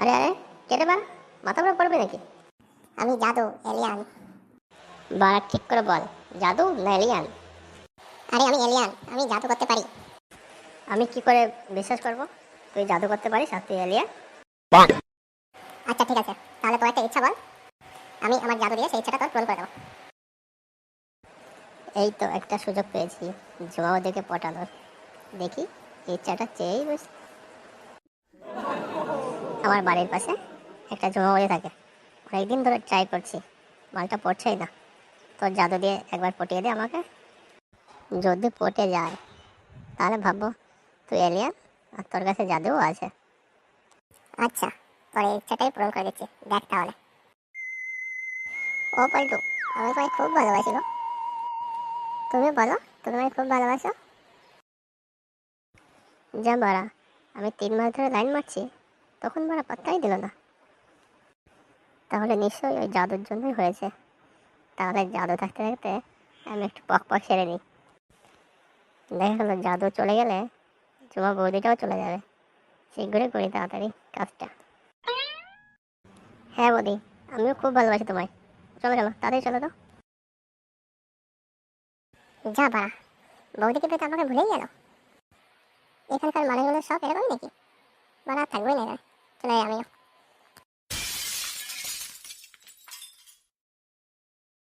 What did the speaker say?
আরে আরে, কেটে বা মাথা ঘুরে পড়বে নাকি? আমি জাদু এলিয়ান। বাড়া ঠিক করে বল, জাদু না এলিয়ান? আরে আমি এলিয়ান, আমি জাদু করতে পারি। আমি কি করে বিশ্বাস করব তুই জাদু করতে পারিস আর তুই এলিয়ান? আচ্ছা ঠিক আছে, তাহলে তোর একটা ইচ্ছা বল, আমি আমার জাদু দিয়ে সেই ইচ্ছাটা তোর পূরণ করে দেবো। এই তো একটা সুযোগ পেয়েছি জমা ওদেরকে পটানোর। দেখি ইচ্ছাটা চেয়েই বস। আমার বাড়ির পাশে একটা জমাবাড়ি থাকে, অনেকদিন ধরে ট্রাই করছি, মালটা পড়ছেই না। তোর জাদু দিয়ে একবার পটিয়ে দে আমাকে। যদি পটে যায় তাহলে ভাববো তুই এলিয়ান আর তোর কাছে জাদুও আছে। আচ্ছা, তোর এই ইচ্ছাটাই পূরণ করে দিচ্ছি, দেখ তাহলে। ও পল্টু, আমি তোমায় খুব ভালোবাসি গো। তুমি বলো, তুমি আমায় খুব ভালোবাসো? যা বাড়া, আমি 3 মাস ধরে লাইন মারছি, তখন বাড়া পাত্তাই দিল না। তাহলে নিশ্চয়ই ওই জাদুর জন্যই হয়েছে। তাহলে জাদু থাকতে থাকতে আমি একটু পক পক সেরে নিই। দেখা গেলো জাদু চলে গেলে তোমার বৌদিটাও চলে যাবে। শীঘ্রই করি তাড়াতাড়ি কাজটা। হ্যাঁ বৌদি, আমিও খুব ভালোবাসি তোমায়। চলো চলো তাড়াতাড়ি চলো তো। যা বাড়া, বৌদিকে পেতে আমাকে ভুলেই গেল। এখানকার মানুষগুলো সব এরকমই নাকি? বাড়া থাকবোই না এখানে, চলে যাই আমিও।